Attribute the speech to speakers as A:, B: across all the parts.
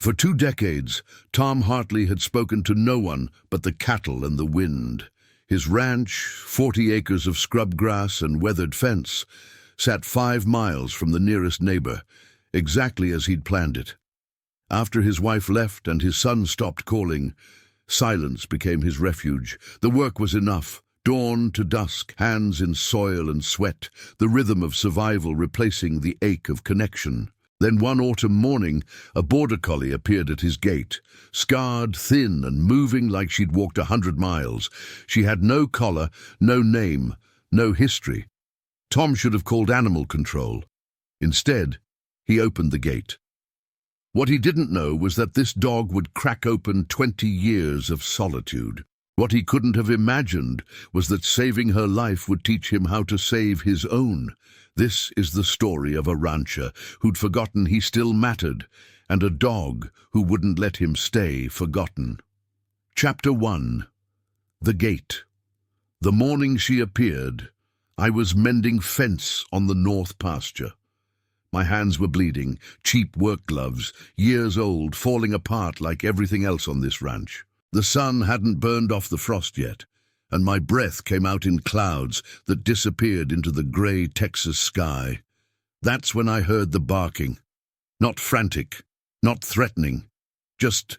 A: For 2 decades, Tom Hartley had spoken to no one but the cattle and the wind. His ranch, 40 acres of scrub grass and weathered fence, sat 5 miles from the nearest neighbor, exactly as he'd planned it. After his wife left and his son stopped calling, silence became his refuge. The work was enough. Dawn to dusk, hands in soil and sweat, the rhythm of survival replacing the ache of connection. Then one autumn morning, a border collie appeared at his gate, scarred, thin, and moving like she'd walked 100 miles. She had no collar, no name, no history. Tom should have called animal control. Instead, he opened the gate. What he didn't know was that this dog would crack open 20 years of solitude. What he couldn't have imagined was that saving her life would teach him how to save his own. This is the story of a rancher who'd forgotten he still mattered, and a dog who wouldn't let him stay forgotten. Chapter 1. The Gate. The morning she appeared, I was mending fence on the north pasture. My hands were bleeding, cheap work gloves, years old, falling apart like everything else on this ranch. The sun hadn't burned off the frost yet, and my breath came out in clouds that disappeared into the grey Texas sky. That's when I heard the barking. Not frantic, not threatening, just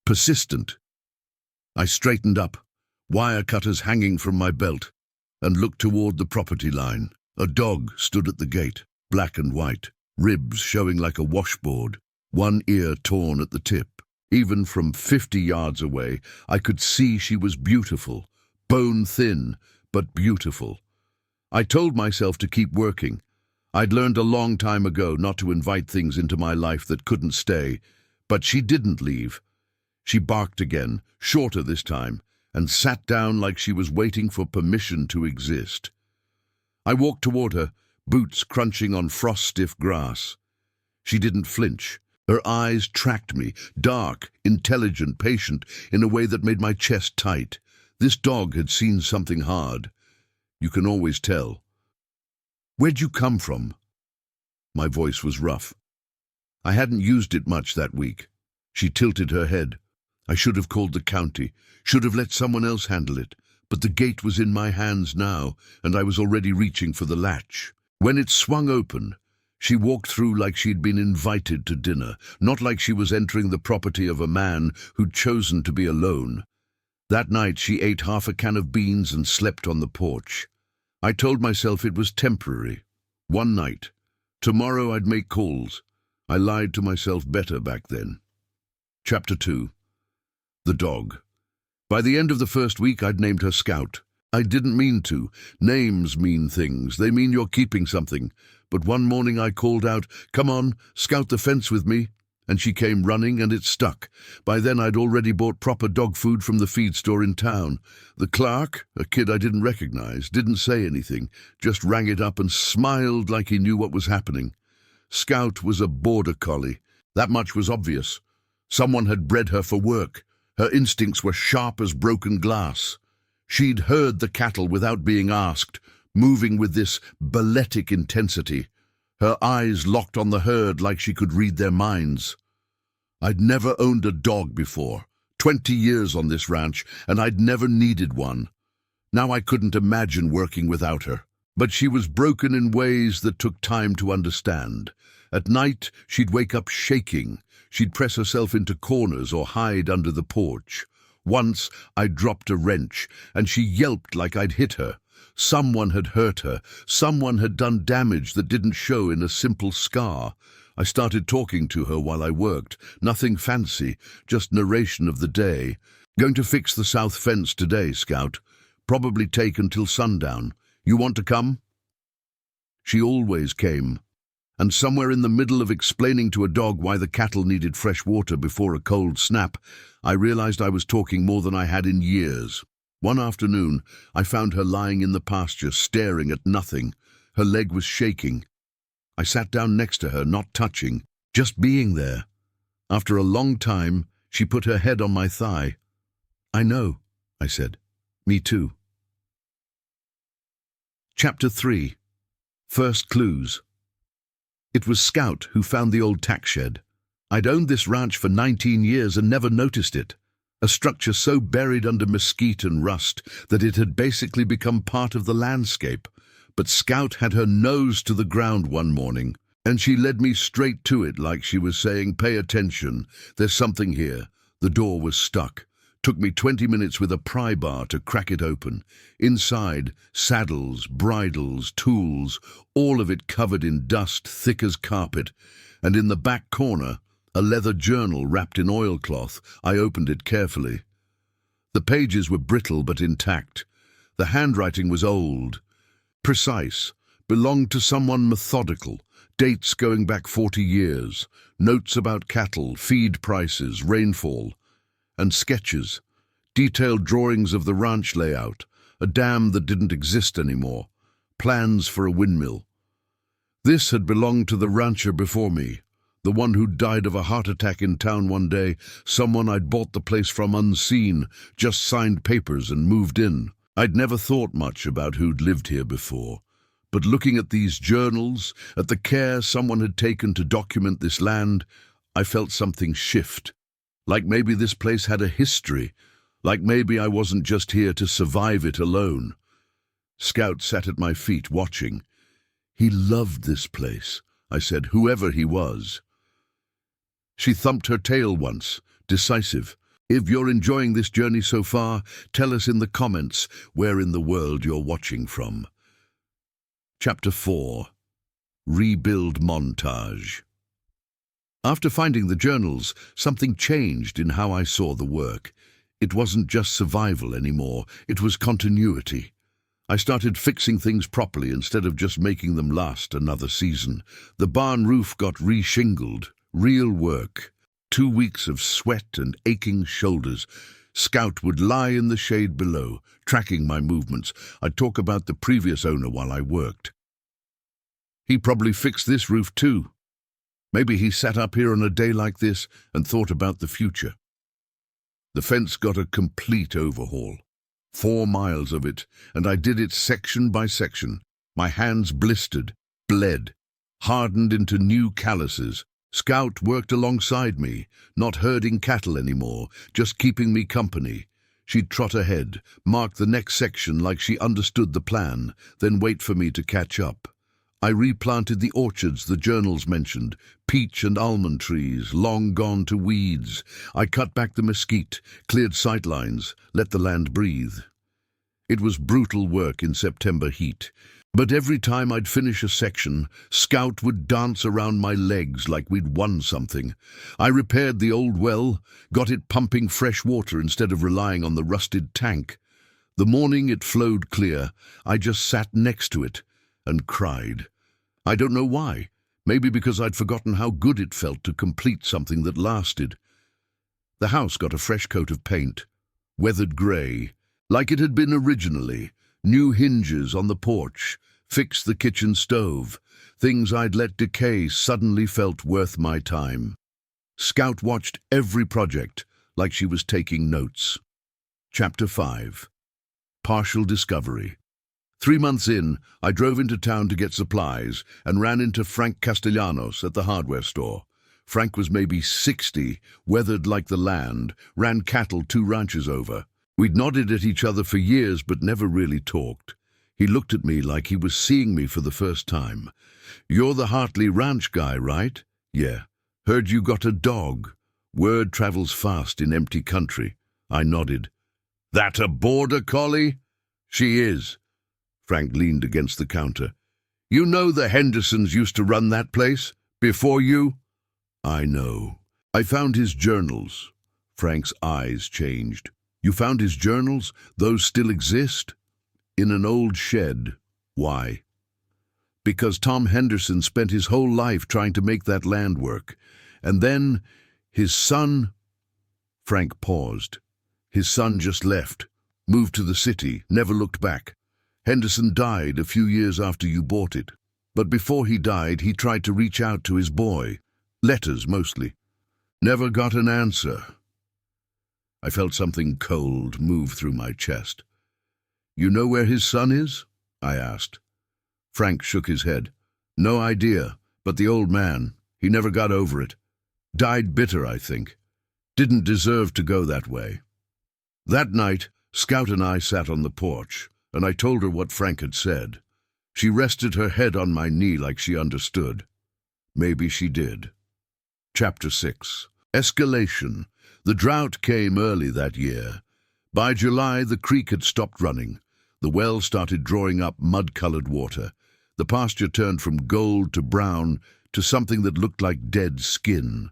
A: persistent. I straightened up, wire cutters hanging from my belt, and looked toward the property line. A dog stood at the gate, black and white, ribs showing like a washboard, one ear torn at the tip. Even from 50 yards away, I could see she was beautiful, bone-thin, but beautiful. I told myself to keep working. I'd learned a long time ago not to invite things into my life that couldn't stay, but she didn't leave. She barked again, shorter this time, and sat down like she was waiting for permission to exist. I walked toward her, boots crunching on frost-stiff grass. She didn't flinch. Her eyes tracked me, dark, intelligent, patient, in a way that made my chest tight. This dog had seen something hard. You can always tell. "Where'd you come from?" My voice was rough. I hadn't used it much that week. She tilted her head. I should have called the county, should have let someone else handle it, but the gate was in my hands now, and I was already reaching for the latch. When it swung open, she walked through like she'd been invited to dinner, not like she was entering the property of a man who'd chosen to be alone. That night she ate half a can of beans and slept on the porch. I told myself it was temporary. One night. Tomorrow I'd make calls. I lied to myself better back then. Chapter 2. The Dog. By the end of the first week I'd named her Scout. I didn't mean to. Names mean things. They mean you're keeping something. But one morning I called out, "Come on, scout the fence with me." And she came running, and it stuck. By then I'd already bought proper dog food from the feed store in town. The clerk, a kid I didn't recognize, didn't say anything, just rang it up and smiled like he knew what was happening. Scout was a border collie. That much was obvious. Someone had bred her for work. Her instincts were sharp as broken glass. She'd heard the cattle without being asked, moving with this balletic intensity, her eyes locked on the herd like she could read their minds. I'd never owned a dog before, 20 years on this ranch, and I'd never needed one. Now I couldn't imagine working without her. But she was broken in ways that took time to understand. At night, she'd wake up shaking. She'd press herself into corners or hide under the porch. Once, I dropped a wrench, and she yelped like I'd hit her. Someone had hurt her. Someone had done damage that didn't show in a simple scar. I started talking to her while I worked. Nothing fancy, just narration of the day. "Going to fix the south fence today, Scout. Probably take until sundown. You want to come?" She always came. And somewhere in the middle of explaining to a dog why the cattle needed fresh water before a cold snap, I realized I was talking more than I had in years. One afternoon, I found her lying in the pasture, staring at nothing. Her leg was shaking. I sat down next to her, not touching, just being there. After a long time, she put her head on my thigh. "I know," I said. "Me too." Chapter 3. First Clues. It was Scout who found the old tack shed. I'd owned this ranch for 19 years and never noticed it. A structure so buried under mesquite and rust that it had basically become part of the landscape. But Scout had her nose to the ground one morning, and she led me straight to it like she was saying, "Pay attention, there's something here." The door was stuck. Took me 20 minutes with a pry bar to crack it open. Inside, saddles, bridles, tools, all of it covered in dust thick as carpet. And in the back corner, a leather journal wrapped in oilcloth. I opened it carefully. The pages were brittle but intact. The handwriting was old, precise, belonged to someone methodical. Dates going back 40 years, notes about cattle, feed prices, rainfall, and sketches, detailed drawings of the ranch layout, a dam that didn't exist anymore, plans for a windmill. This had belonged to the rancher before me, the one who died of a heart attack in town one day, someone I'd bought the place from unseen, just signed papers and moved in. I'd never thought much about who'd lived here before. But looking at these journals, at the care someone had taken to document this land, I felt something shift. Like maybe this place had a history, like maybe I wasn't just here to survive it alone. Scout sat at my feet watching. "He loved this place," I said, "whoever he was." She thumped her tail once, decisive. "If you're enjoying this journey so far, tell us in the comments where in the world you're watching from." Chapter 4. Rebuild Montage. After finding the journals, something changed in how I saw the work. It wasn't just survival anymore, it was continuity. I started fixing things properly instead of just making them last another season. The barn roof got re-shingled, real work. 2 weeks of sweat and aching shoulders. Scout would lie in the shade below, tracking my movements. I'd talk about the previous owner while I worked. He probably fixed this roof too. Maybe he sat up here on a day like this and thought about the future. The fence got a complete overhaul. 4 miles of it, and I did it section by section. My hands blistered, bled, hardened into new calluses. Scout worked alongside me, not herding cattle anymore, just keeping me company. She'd trot ahead, mark the next section like she understood the plan, then wait for me to catch up. I replanted the orchards the journals mentioned, peach and almond trees, long gone to weeds. I cut back the mesquite, cleared sightlines, let the land breathe. It was brutal work in September heat. But every time I'd finish a section, Scout would dance around my legs like we'd won something. I repaired the old well, got it pumping fresh water instead of relying on the rusted tank. The morning it flowed clear, I just sat next to it and cried. I don't know why. Maybe because I'd forgotten how good it felt to complete something that lasted. The house got a fresh coat of paint, weathered grey, like it had been originally. New hinges on the porch, fixed the kitchen stove. Things I'd let decay suddenly felt worth my time. Scout watched every project like she was taking notes. Chapter 5. Partial Discovery. 3 months in, I drove into town to get supplies and ran into Frank Castellanos at the hardware store. Frank was maybe 60, weathered like the land, ran cattle 2 ranches over. We'd nodded at each other for years but never really talked. He looked at me like he was seeing me for the first time. "You're the Hartley Ranch guy, right?" "Yeah." "Heard you got a dog. Word travels fast in empty country." I nodded. "That a border collie?" "She is." Frank leaned against the counter. "You know the Hendersons used to run that place? Before you?" "I know." "I found his journals." Frank's eyes changed. "You found his journals? Those still exist?" "In an old shed." "Why?" "Because Tom Henderson spent his whole life trying to make that land work. And then his son—" Frank paused. "His son just left, moved to the city, never looked back. Henderson died a few years after you bought it. But before he died, he tried to reach out to his boy. Letters, mostly. Never got an answer." I felt something cold move through my chest. "You know where his son is?" I asked. Frank shook his head. "No idea, but the old man, he never got over it. Died bitter, I think. Didn't deserve to go that way. That night, Scout and I sat on the porch, and I told her what Frank had said. She rested her head on my knee like she understood. Maybe she did. Chapter 6. Escalation. The drought came early that year. By July, the creek had stopped running. The well started drawing up mud-colored water. The pasture turned from gold to brown to something that looked like dead skin.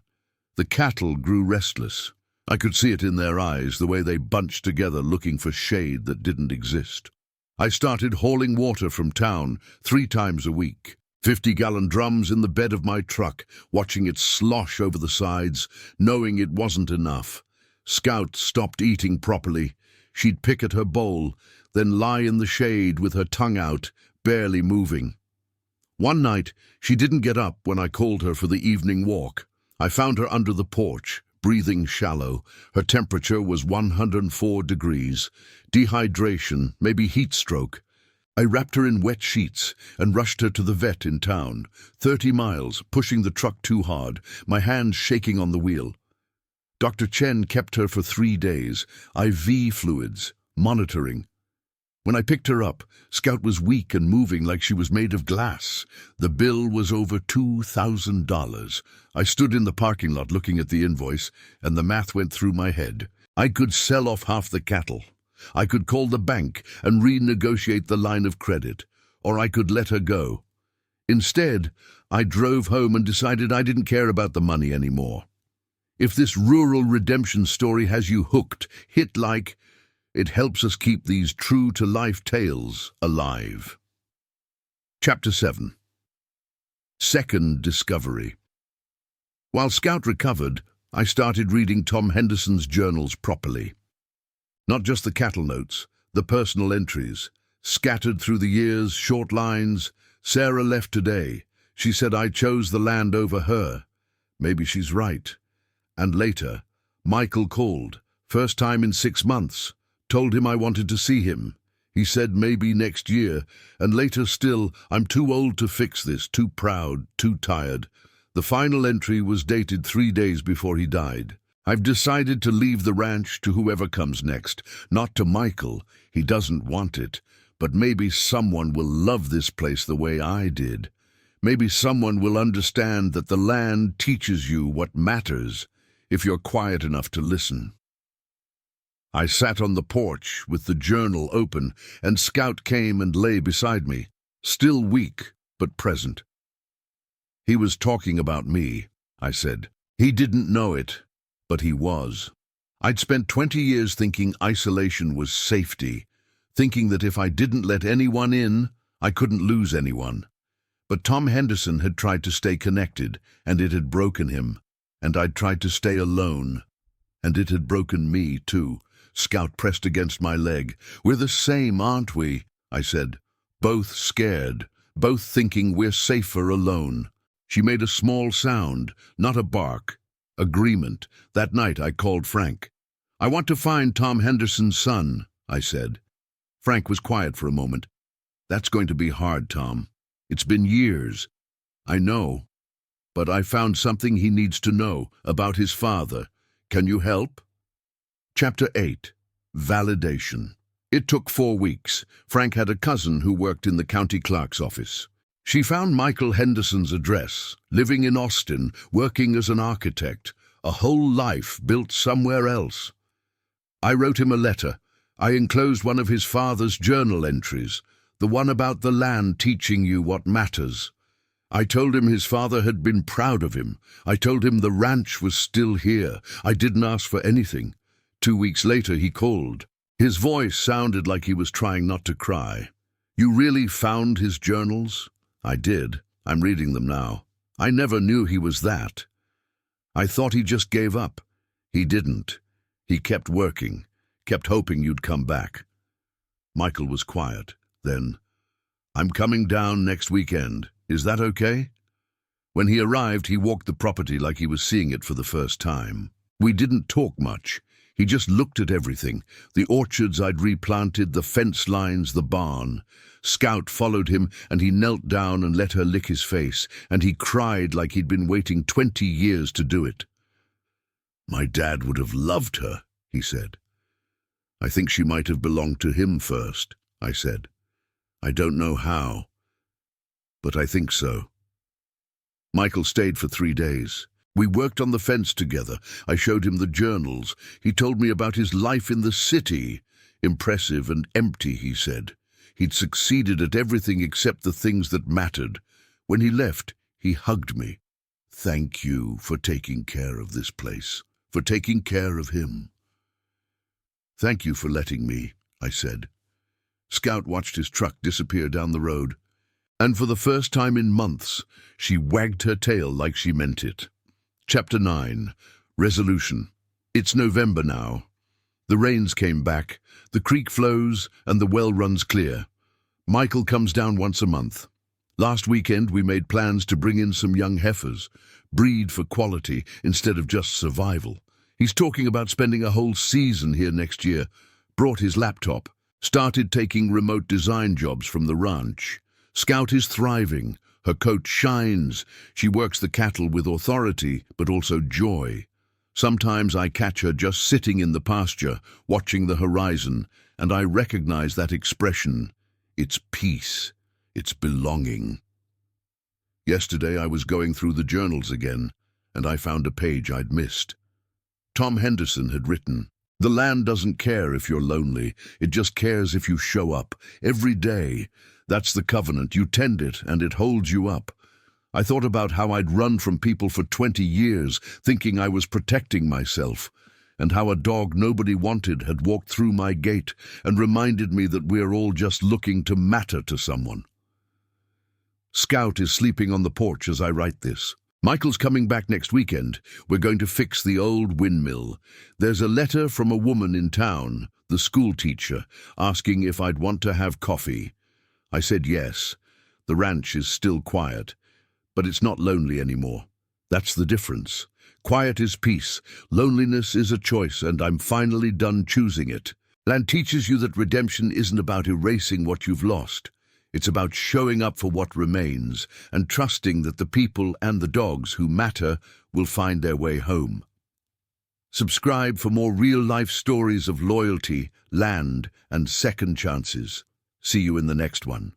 A: The cattle grew restless. I could see it in their eyes, the way they bunched together looking for shade that didn't exist. I started hauling water from town 3 times a week. 50-gallon drums in the bed of my truck, watching it slosh over the sides, knowing it wasn't enough. Scout stopped eating properly. She'd pick at her bowl, then lie in the shade with her tongue out, barely moving. One night, she didn't get up when I called her for the evening walk. I found her under the porch, breathing shallow. Her temperature was 104 degrees. Dehydration, maybe heat stroke. I wrapped her in wet sheets and rushed her to the vet in town. 30 miles, pushing the truck too hard, my hands shaking on the wheel. Dr. Chen kept her for 3 days, IV fluids, monitoring. When I picked her up, Scout was weak and moving like she was made of glass. The bill was over $2,000. I stood in the parking lot looking at the invoice, and the math went through my head. I could sell off half the cattle. I could call the bank and renegotiate the line of credit, or I could let her go. Instead, I drove home and decided I didn't care about the money anymore. If this rural redemption story has you hooked, hit like. It helps us keep these true-to-life tales alive. Chapter 7. Second Discovery. While Scout recovered, I started reading Tom Henderson's journals properly. Not just the cattle notes, the personal entries. Scattered through the years, short lines. Sarah left today. She said I chose the land over her. Maybe she's right. And later, Michael called. First time in 6 months. Told him I wanted to see him. He said maybe next year, and later still, I'm too old to fix this, too proud, too tired. The final entry was dated 3 days before he died. I've decided to leave the ranch to whoever comes next, not to Michael. He doesn't want it. But maybe someone will love this place the way I did. Maybe someone will understand that the land teaches you what matters if you're quiet enough to listen. I sat on the porch with the journal open, and Scout came and lay beside me, still weak but present. He was talking about me, I said. He didn't know it, but he was. I'd spent 20 years thinking isolation was safety, thinking that if I didn't let anyone in, I couldn't lose anyone. But Tom Henderson had tried to stay connected, and it had broken him. And I'd tried to stay alone, and it had broken me too. Scout pressed against my leg. We're the same, aren't we? I said. Both scared, both thinking we're safer alone. She made a small sound, not a bark. Agreement. That night I called Frank. I want to find Tom Henderson's son, I said. Frank was quiet for a moment. That's going to be hard, Tom. It's been years. I know. But I found something he needs to know about his father. Can you help? Chapter 8. Validation. It took 4 weeks. Frank had a cousin who worked in the county clerk's office. She found Michael Henderson's address, living in Austin, working as an architect, a whole life built somewhere else. I wrote him a letter. I enclosed one of his father's journal entries, the one about the land teaching you what matters. I told him his father had been proud of him. I told him the ranch was still here. I didn't ask for anything. 2 weeks later, he called. His voice sounded like he was trying not to cry. You really found his journals? I did. I'm reading them now. I never knew he was that. I thought he just gave up. He didn't. He kept working, kept hoping you'd come back. Michael was quiet. Then, I'm coming down next weekend. Is that okay? When he arrived, he walked the property like he was seeing it for the first time. We didn't talk much. He just looked at everything, the orchards I'd replanted, the fence lines, the barn. Scout followed him, and he knelt down and let her lick his face, and he cried like he'd been waiting 20 years to do it. My dad would have loved her, he said. I think she might have belonged to him first, I said. I don't know how, but I think so. Michael stayed for 3 days. We worked on the fence together. I showed him the journals. He told me about his life in the city. Impressive and empty, he said. He'd succeeded at everything except the things that mattered. When he left, he hugged me. Thank you for taking care of this place, for taking care of him. Thank you for letting me, I said. Scout watched his truck disappear down the road, and for the first time in months, she wagged her tail like she meant it. Chapter 9. Resolution. It's November now. The rains came back, the creek flows, and the well runs clear. Michael comes down once a month. Last weekend we made plans to bring in some young heifers, breed for quality instead of just survival. He's talking about spending a whole season here next year, brought his laptop, started taking remote design jobs from the ranch. Scout is thriving, her coat shines, she works the cattle with authority but also joy. Sometimes I catch her just sitting in the pasture, watching the horizon, and I recognize that expression. It's peace, it's belonging. Yesterday I was going through the journals again, and I found a page I'd missed. Tom Henderson had written, "The land doesn't care if you're lonely, it just cares if you show up, every day. That's the covenant, you tend it and it holds you up." I thought about how I'd run from people for 20 years, thinking I was protecting myself, and how a dog nobody wanted had walked through my gate and reminded me that we're all just looking to matter to someone. Scout is sleeping on the porch as I write this. Michael's coming back next weekend. We're going to fix the old windmill. There's a letter from a woman in town, the school teacher, asking if I'd want to have coffee. I said yes. The ranch is still quiet, but it's not lonely anymore. That's the difference. Quiet is peace. Loneliness is a choice, and I'm finally done choosing it. Land teaches you that redemption isn't about erasing what you've lost. It's about showing up for what remains and trusting that the people and the dogs who matter will find their way home. Subscribe for more real-life stories of loyalty, land, and second chances. See you in the next one.